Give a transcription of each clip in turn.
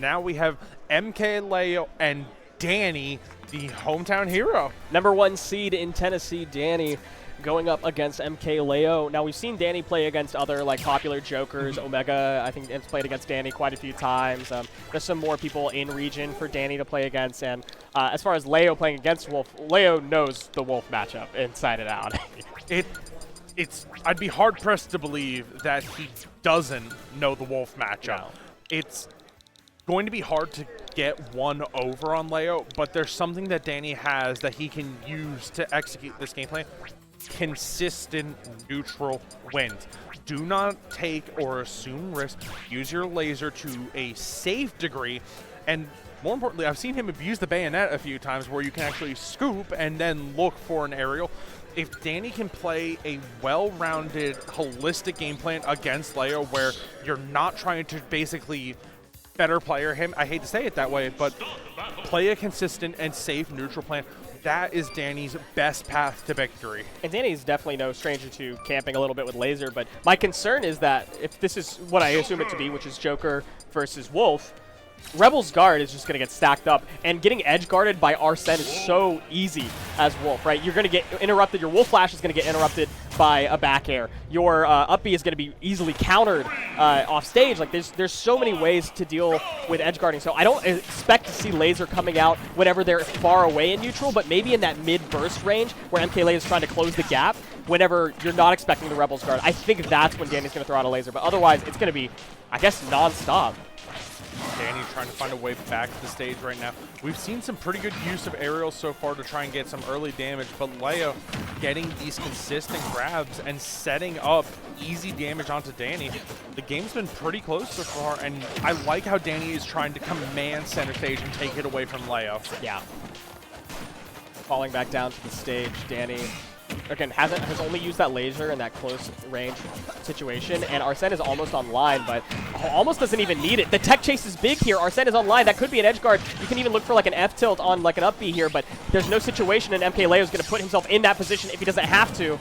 Now we have MkLeo and Dany, the hometown hero. #1 seed in Tennessee, Dany, going up against MkLeo. Now we've seen Dany play against other like popular jokers. Omega, I think, has played against Dany quite a few times. There's some more people in region for Dany to play against. And as far as Leo playing against Wolf, Leo knows the Wolf matchup inside and out. I'd be hard pressed to believe that he doesn't know the Wolf matchup. No. It's going to be hard to get one over on Leo, but there's something that Dany has that he can use to execute this game plan. Consistent neutral wins. Do not take or assume risk. Use your laser to a safe degree, and more importantly, I've seen him abuse the bayonet a few times where you can actually scoop and then look for an aerial. If Dany can play a well-rounded, holistic game plan against Leo where you're not trying to basically better player him, I hate to say it that way, but play a consistent and safe neutral plan, that is Dany's best path to victory. And Dany's definitely no stranger to camping a little bit with laser, but my concern is that if this is what I assume it to be, which is Joker versus Wolf, Rebel's guard is just going to get stacked up, and getting edge guarded by Arsene is so easy as Wolf, right? You're going to get interrupted. Your Wolf Flash is going to get interrupted by a back air. Your up B is going to be easily countered off stage. Like there's so many ways to deal with edge guarding. So I don't expect to see laser coming out whenever they're far away in neutral, but maybe in that mid burst range where MkLeo is trying to close the gap. Whenever you're not expecting the Rebels guard, I think that's when Dany's going to throw out a laser. But otherwise, it's going to be, I guess, non-stop. Dany trying to find a way back to the stage right now. We've seen some pretty good use of aerials so far to try and get some early damage, but Leo getting these consistent grabs and setting up easy damage onto Dany. The game's been pretty close so far, and I like how Dany is trying to command center stage and take it away from Leo. Yeah. Falling back down to the stage, Dany again has only used that laser in that close range situation, and Arsene is almost online, but almost doesn't even need it. The tech chase is big here. Arsene is online. That could be an edge guard. You can even look for like an F tilt on like an up B here, but there's no situation, and MkLeo is going to put himself in that position if he doesn't have to.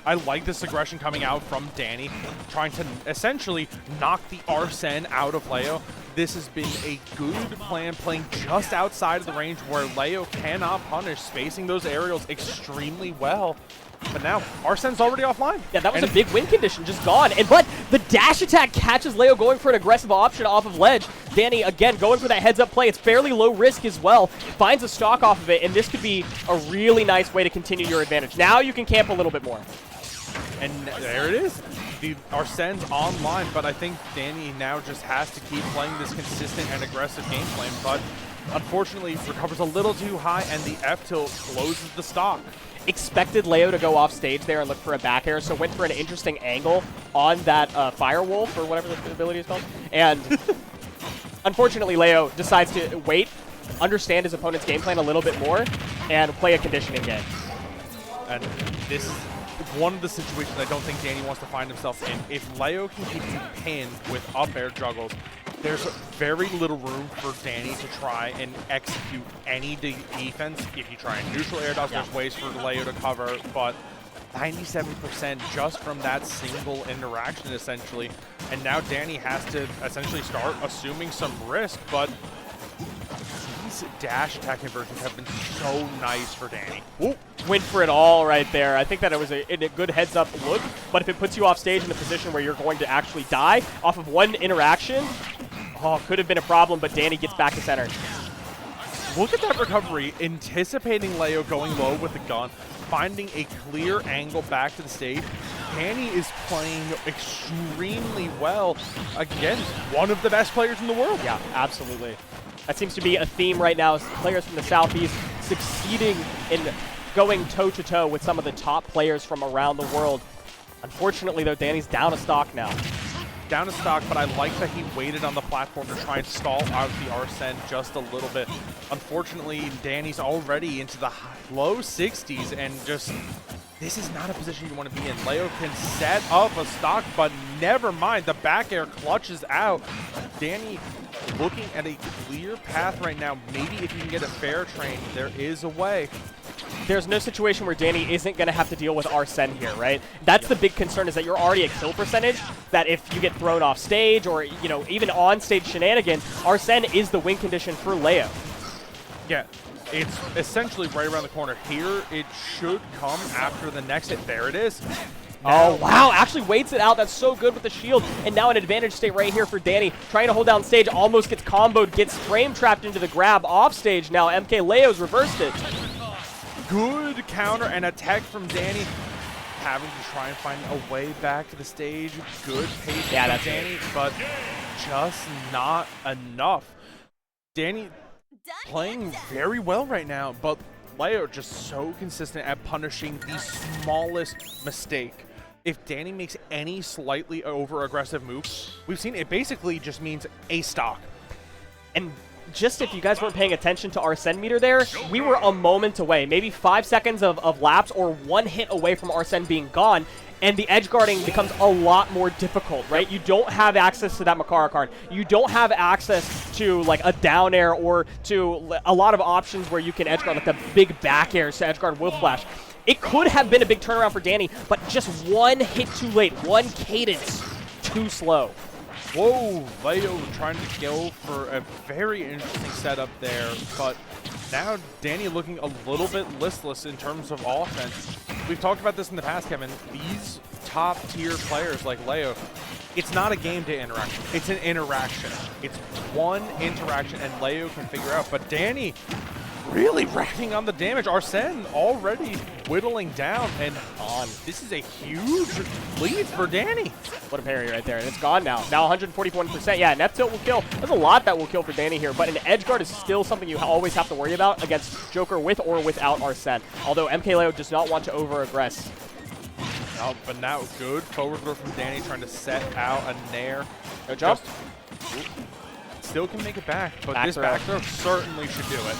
I like this aggression coming out from Dany, trying to essentially knock the Arsene out of Leo. This has been a good plan, playing just outside of the range where Leo cannot punish, spacing those aerials extremely well. But now, Arsene's already offline. Yeah, that was a big win condition, just gone. But the dash attack catches Leo going for an aggressive option off of ledge. Dany, again, going for that heads-up play. It's fairly low risk as well. Finds a stock off of it, and this could be a really nice way to continue your advantage. Now you can camp a little bit more. And there it is. The Arsene's online, but I think Dany now just has to keep playing this consistent and aggressive game plan, but unfortunately recovers a little too high, and the F tilt closes the stock. Expected Leo to go off stage there and look for a back air, so went for an interesting angle on that Firewolf, or whatever the ability is called. And unfortunately, Leo decides to wait, understand his opponent's game plan a little bit more, and play a conditioning game. And this is one of the situations I don't think Dany wants to find himself in. If Leo can keep you pinned with up air juggles, there's very little room for Dany to try and execute any defense. If you try and neutral air dodge, there's ways for Leo to cover, but 97% just from that single interaction, essentially. And now Dany has to essentially start assuming some risk, but these dash attack conversions have been so nice for Dany. Ooh, went for it all right there. I think that it was a good heads-up look, but if it puts you off stage in a position where you're going to actually die off of one interaction, could have been a problem, but Dany gets back to center. Look at that recovery, anticipating Leo going low with the gun, finding a clear angle back to the stage. Dany is playing extremely well against one of the best players in the world. Yeah, absolutely. That seems to be a theme right now, is players from the Southeast succeeding in going toe-to-toe with some of the top players from around the world. Unfortunately, though, Dany's down a stock now. Down a stock, but I like that he waited on the platform to try and stall out the Arsene just a little bit. Unfortunately, Dany's already into the low 60s, and just, this is not a position you want to be in. Leo can set up a stock, but never mind. The back air clutches out. Dany looking at a clear path right now. Maybe if you can get a fair trade, there is a way. there's no situation where Dany isn't going to have to deal with Arsene here, right? That's the big concern, is that you're already at kill percentage, that if you get thrown off stage or, you know, even on stage shenanigans, Arsene is the win condition for Leo. Yeah, it's essentially right around the corner here. It should come after the next hit. There it is. Oh, wow, actually waits it out. That's so good with the shield. And now an advantage state right here for Dany. Trying to hold down stage, almost gets comboed, gets frame trapped into the grab off stage. Now MkLeo's reversed it. Good counter and attack from Dany. Having to try and find a way back to the stage. Good patience from Dany, but just not enough. Dany playing very well right now, but Leo just so consistent at punishing the smallest mistake. If Dany makes any slightly over-aggressive moves, we've seen it basically just means a stock. And just if you guys weren't paying attention to Arsene meter there, we were a moment away, maybe 5 seconds of lapse or 1 hit away from Arsene being gone, and the edge guarding becomes a lot more difficult, right? You don't have access to that Mythra card. You don't have access to like a down air or to a lot of options where you can edge guard, like the big back airs to edge guard Will Flash. It could have been a big turnaround for Dany, but just 1 hit too late, 1 cadence too slow. Whoa, Leo trying to go for a very interesting setup there, but now Dany looking a little bit listless in terms of offense. We've talked about this in the past, Kevin. These top-tier players like Leo, it's not a game to interact. It's an interaction. It's one interaction, and Leo can figure out. But Dany really racking on the damage. Arsene already whittling down and on. This is a huge lead for Dany. What a parry right there, and it's gone now. Now 141%. Yeah, an F-tilt will kill. There's a lot that will kill for Dany here, but an edge guard is still something you always have to worry about against Joker with or without Arsene. Although MkLeo does not want to over-aggress. Oh, but now good forward throw from Dany trying to set out a nair. No jump. Still can make it back, but Back this throw. back throw certainly should do it.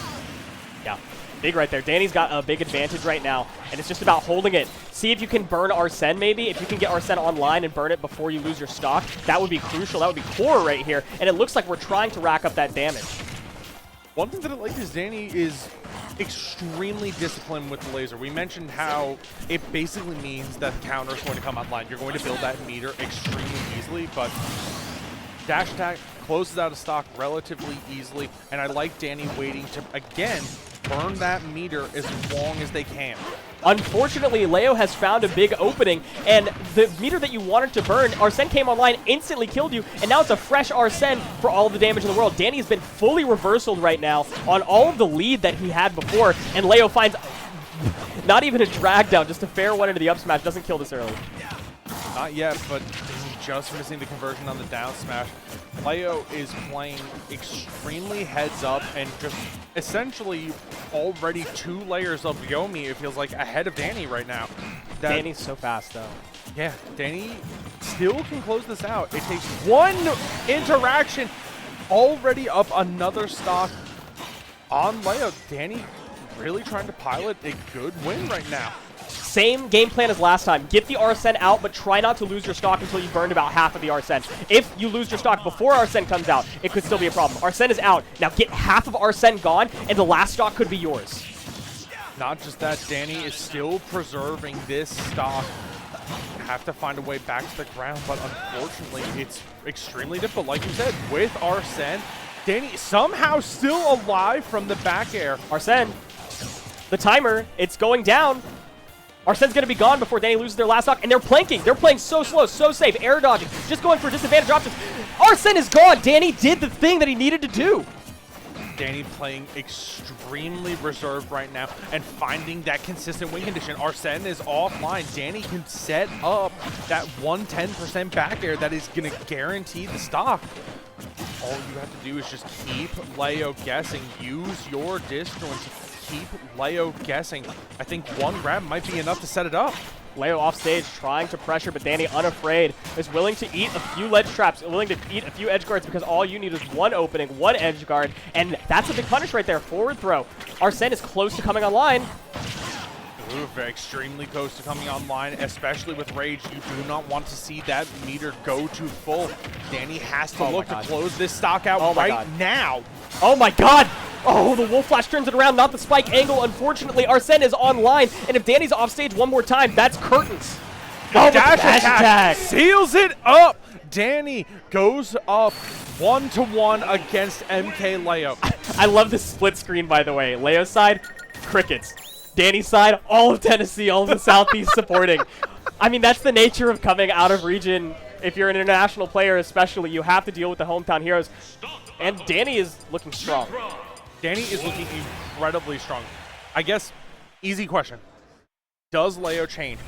Yeah, big right there. Dany's got a big advantage right now, and it's just about holding it. See if you can burn Arsene maybe. If you can get Arsene online and burn it before you lose your stock, that would be crucial. That would be core right here, and it looks like we're trying to rack up that damage. One thing that I like is Dany is extremely disciplined with the laser. We mentioned how it basically means that the counter is going to come online. You're going to build that meter extremely easily, but dash attack closes out of stock relatively easily, and I like Dany waiting to, again, burn that meter as long as they can. Unfortunately, Leo has found a big opening, and the meter that you wanted to burn, Arsene came online, instantly killed you, and now it's a fresh Arsene for all of the damage in the world. Dany has been fully reversaled right now on all of the lead that he had before, and Leo finds not even a drag down, just a fair one into the up smash. Doesn't kill this early. Not yet, but just missing the conversion on the down smash. Leo is playing extremely heads up and just essentially already 2 layers of Yomi, it feels like, ahead of Dany right now. Dany's so fast, though. Yeah, Dany still can close this out. It takes 1 interaction, already up another stock on Leo. Dany really trying to pilot a good win right now. Same game plan as last time. Get the Arsene out, but try not to lose your stock until you burned about half of the Arsene. If you lose your stock before Arsene comes out, it could still be a problem. Arsene is out. Now get half of Arsene gone, and the last stock could be yours. Not just that, Dany is still preserving this stock. Have to find a way back to the ground, but unfortunately, it's extremely difficult. Like you said, with Arsene, Dany somehow still alive from the back air. Arsene, the timer, it's going down. Arsene's going to be gone before Dany loses their last stock, and they're planking. They're playing so slow, so safe, air dodging, just going for disadvantage options. Arsene is gone. Dany did the thing that he needed to do. Dany playing extremely reserved right now and finding that consistent win condition. Arsene is offline. Dany can set up that 110% back air that is going to guarantee the stock. All you have to do is just keep Leo guessing. Use your disjoints. Keep Leo guessing. I think 1 grab might be enough to set it up. Leo off stage trying to pressure, but Dany unafraid is willing to eat a few ledge traps, willing to eat a few edge guards because all you need is 1 opening, 1 edge guard, and that's a big punish right there. Forward throw. Arsene is close to coming online. Ooh, extremely close to coming online, especially with Rage. You do not want to see that meter go to full. Dany has to look to close this stock out right now. Oh my god! Oh, the Wolf Flash turns it around, not the spike angle. Unfortunately, Arsene is online, and if Dany's off stage one more time, that's curtains. Oh, dash attack seals it up. Dany goes up 1-1 against MkLeo. I love this split screen, by the way. Leo's side, crickets. Dany's side, all of Tennessee, all of the Southeast supporting. I mean, that's the nature of coming out of region. If you're an international player especially, you have to deal with the hometown heroes. And Dany is looking strong. Dany is looking incredibly strong. I guess, easy question. Does Leo change?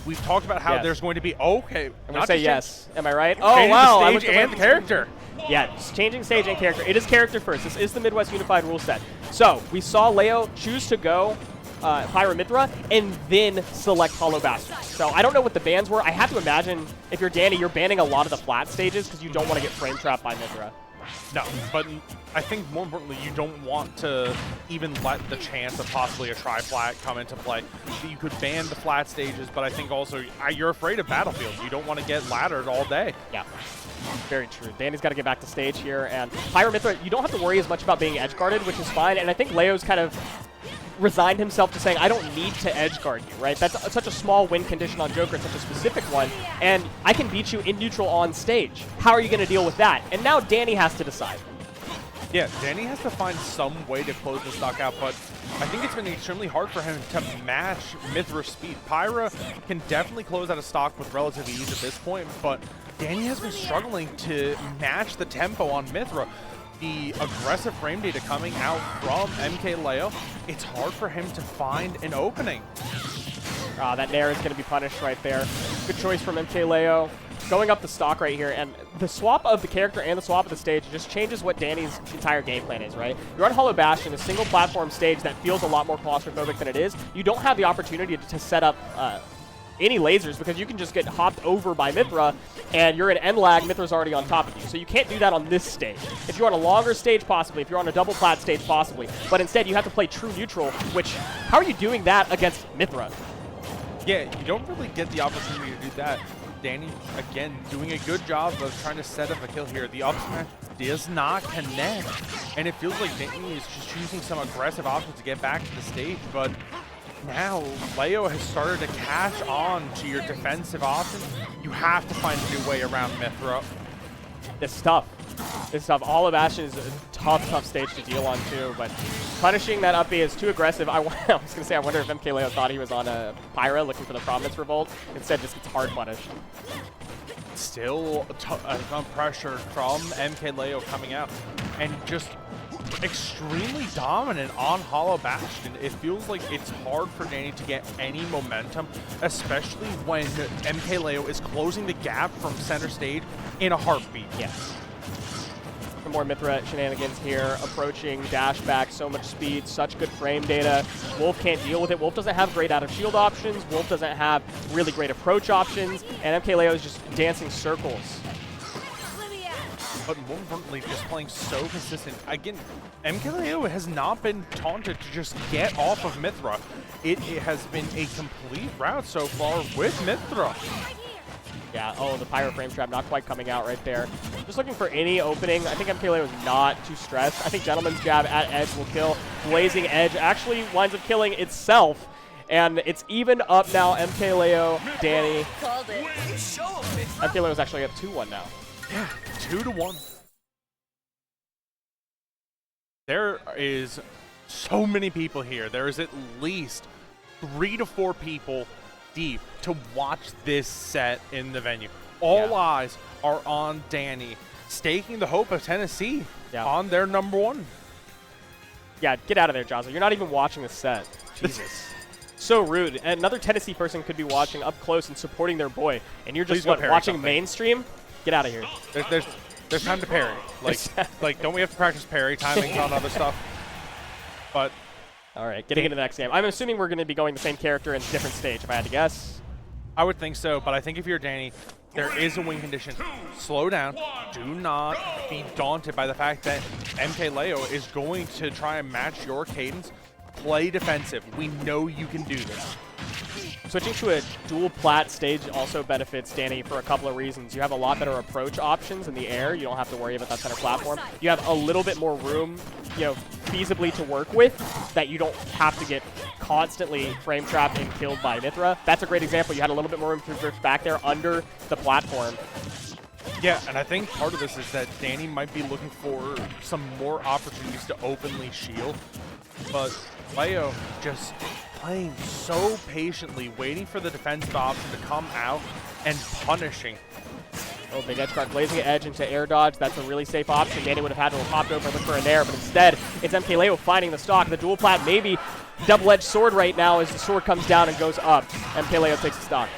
We've talked about how there's going to be, okay. I'm going to say yes. Am I right? Oh, wow. The stage and character. Yeah, it's changing stage and character. It is character first. This is the Midwest Unified rule set. So, we saw Leo choose to go Pyra Mythra and then select Hollow Bastard. So, I don't know what the bans were. I have to imagine if you're Dany, you're banning a lot of the flat stages because you don't want to get frame trapped by Mythra. No, but I think more importantly, you don't want to even let the chance of possibly a tri-flat come into play. You could ban the flat stages, but I think also you're afraid of Battlefield. You don't want to get laddered all day. Yeah, very true. Dany's got to get back to stage here, and Pyra Mythra, you don't have to worry as much about being edge guarded, which is fine, and I think Leo's kind of resigned himself to saying, I don't need to edge guard you, right? That's such a small win condition on Joker, such a specific one, and I can beat you in neutral on stage. How are you going to deal with that? And now Dany has to decide. Yeah, Dany has to find some way to close the stock out, but I think it's been extremely hard for him to match Mythra's speed. Pyra can definitely close out a stock with relative ease at this point, but Dany has been struggling to match the tempo on Mythra. The aggressive frame data coming out from MkLeo, it's hard for him to find an opening. That Nair is going to be punished right there. Good choice from MkLeo. Going up the stock right here, and the swap of the character and the swap of the stage just changes what Dany's entire game plan is, right? You're on Hollow Bastion, a single platform stage that feels a lot more claustrophobic than it is. You don't have the opportunity to set up any lasers because you can just get hopped over by Mythra, and you're in end lag, Mythra's already on top of you. So you can't do that on this stage. If you're on a longer stage, possibly. If you're on a double plat stage, possibly. But instead, you have to play true neutral, which, how are you doing that against Mythra? Yeah, you don't really get the opportunity to do that. Dany, again, doing a good job of trying to set up a kill here. The up smash does not connect, and it feels like Dany is just choosing some aggressive options to get back to the stage, but now Leo has started to catch on to your defensive options. You have to find a new way around Mythra. It's tough. It's tough. Hollow Bastion is a tough stage to deal on too, but punishing that up B is too aggressive. I was going to say, I wonder if MkLeo thought he was on a Pyra looking for the Providence Revolt. Instead, just gets hard punished. Still some pressure from MkLeo coming out, and just extremely dominant on Hollow Bastion. It feels like it's hard for Dany to get any momentum, especially when MkLeo is closing the gap from center stage in a heartbeat. Yes. Some more Mythra shenanigans here, approaching, dash back, so much speed, such good frame data. Wolf can't deal with it. Wolf doesn't have great out-of-shield options. Wolf doesn't have really great approach options, and MkLeo is just dancing circles. But more importantly, just playing so consistent. Again, MkLeo has not been taunted to just get off of Mythra. It has been a complete route so far with Mythra. Yeah, oh, the Pyro frame trap not quite coming out right there. Just looking for any opening. I think MkLeo is not too stressed. I think Gentleman's Jab at Edge will kill. Blazing Edge actually winds up killing itself. And it's even up now, MkLeo, Dany. MkLeo is actually up 2-1 now. Yeah, 2-1. There is so many people here. There is at least 3 to 4 people deep to watch this set in the venue. All eyes are on Dany, staking the hope of Tennessee on their #1. Yeah, get out of there, Jazza. You're not even watching the set. Jesus. So rude. Another Tennessee person could be watching up close and supporting their boy, and you're just watching mainstream? Get out of here. There's time to parry. Like, don't we have to practice parry timings on other stuff? But all right, getting into the next game. I'm assuming we're going to be going the same character in a different stage, if I had to guess. I would think so, but I think if you're Dany, there is a win condition. Slow down. Do not be daunted by the fact that MkLeo is going to try and match your cadence. Play defensive. We know you can do this. Switching to a dual plat stage also benefits Dany for a couple of reasons. You have a lot better approach options in the air. You don't have to worry about that center platform. You have a little bit more room, feasibly to work with, that you don't have to get constantly frame trapped and killed by Mythra. That's a great example. You had a little bit more room to drift back there under the platform. Yeah, and I think part of this is that Dany might be looking for some more opportunities to openly shield, but Leo just playing so patiently, waiting for the defensive option to come out and punishing. Oh, big edge guard, blazing edge into air dodge. That's a really safe option. Dany would have had to have popped over and look for an air, but instead, it's MkLeo finding the stock. The dual plat, maybe double-edged sword right now as the sword comes down and goes up. MkLeo takes the stock.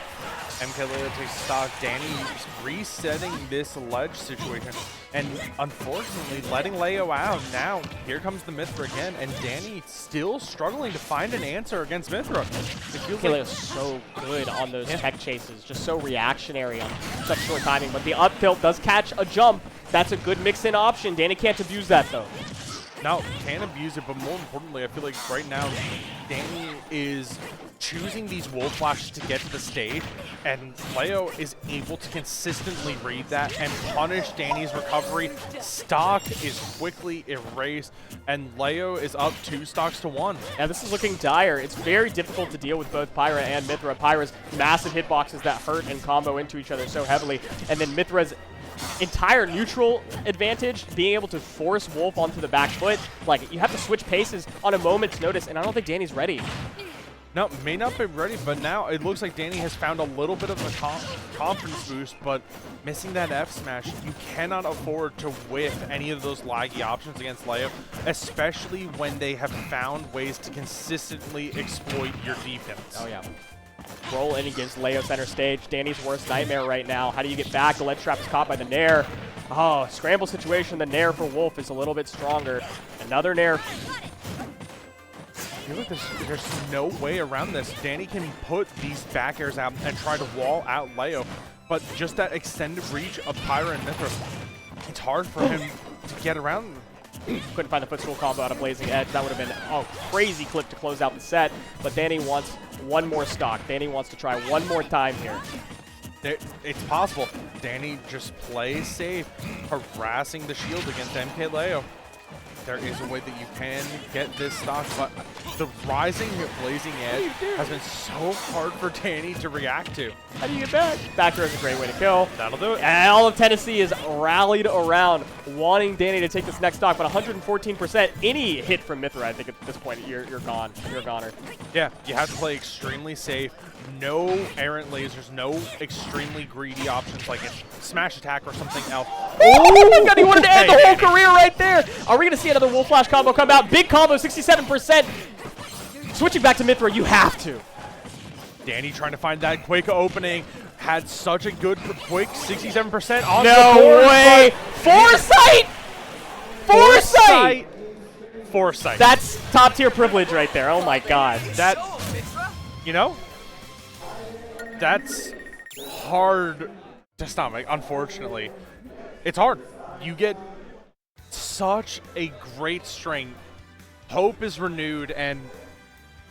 MkLeo takes stock. Dany resetting this ledge situation, and unfortunately letting Leo out. Now, here comes the Mythra again, and Dany still struggling to find an answer against Mythra. It feels MkLeo like is so good on those tech chases, just so reactionary on such short timing, but the up tilt does catch a jump. That's a good mix-in option. Dany can't abuse that, though. No, can abuse it, but more importantly, I feel like right now, Dany is choosing these wolf flashes to get to the stage, and Leo is able to consistently read that and punish Dany's recovery. Stock is quickly erased, and Leo is up 2 stocks to 1. Yeah, this is looking dire. It's very difficult to deal with both Pyra and Mythra. Pyra's massive hitboxes that hurt and combo into each other so heavily, and then Mythra's entire neutral advantage, being able to force Wolf onto the back foot. Like, you have to switch paces on a moment's notice, and I don't think Dany's ready. No, may not be ready, but now it looks like Dany has found a little bit of a confidence boost, but missing that F smash, you cannot afford to whiff any of those laggy options against Leo, especially when they have found ways to consistently exploit your defense. Oh, yeah. Roll in against Leo center stage. Dany's worst nightmare right now. How do you get back? The ledge trap is caught by the Nair. Oh, scramble situation. The Nair for Wolf is a little bit stronger. Another Nair. I feel like there's no way around this. Dany can put these back airs out and try to wall out Leo, but just that extended reach of Pyra and Mythra, it's hard for him to get around. Couldn't find the footstool combo out of Blazing Edge. That would have been a crazy clip to close out the set, but Dany wants one more stock. Dany wants to try one more time here. It's possible. Dany just plays safe, harassing the shield against MkLeo. There is a way that you can get this stock, but the rising Blazing Edge has been so hard for Dany to react to. How do you get back? Back throw is a great way to kill. That'll do it. And all of Tennessee is rallied around wanting Dany to take this next stock, but 114%. Any hit from Mythra, I think at this point, you're gone. You're a goner. Yeah, you have to play extremely safe. No errant lasers, no extremely greedy options like a smash attack or something else. Oh my god, he wanted to end the whole career right there. Are we going to see another Wolf Flash combo come out? Big combo, 67%. Switching back to Mythra, you have to. Dany trying to find that quick opening. Had such a good quick 67% on no the board. Way. Foresight! Foresight! Foresight. That's top tier privilege right there. Oh my god. That, you know, that's hard to stomach, unfortunately. It's hard. You get such a great string. Hope is renewed, and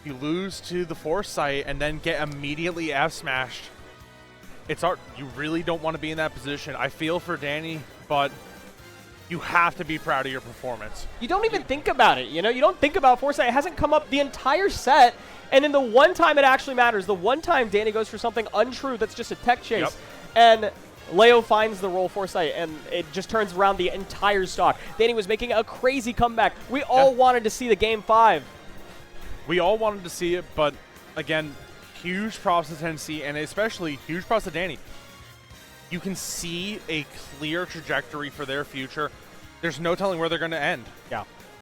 you lose to the Foresight and then get immediately F-smashed. It's hard. You really don't want to be in that position. I feel for Dany, but you have to be proud of your performance. You don't even think about it, you know? You don't think about Foresight. It hasn't come up the entire set. And then the one time it actually matters, the one time Dany goes for something untrue that's just a tech chase, and Leo finds the roll Foresight, and it just turns around the entire stock. Dany was making a crazy comeback. We all wanted to see the Game 5. We all wanted to see it, but again, huge props to Tennessee, and especially huge props to Dany. You can see a clear trajectory for their future. There's no telling where they're going to end. Yeah.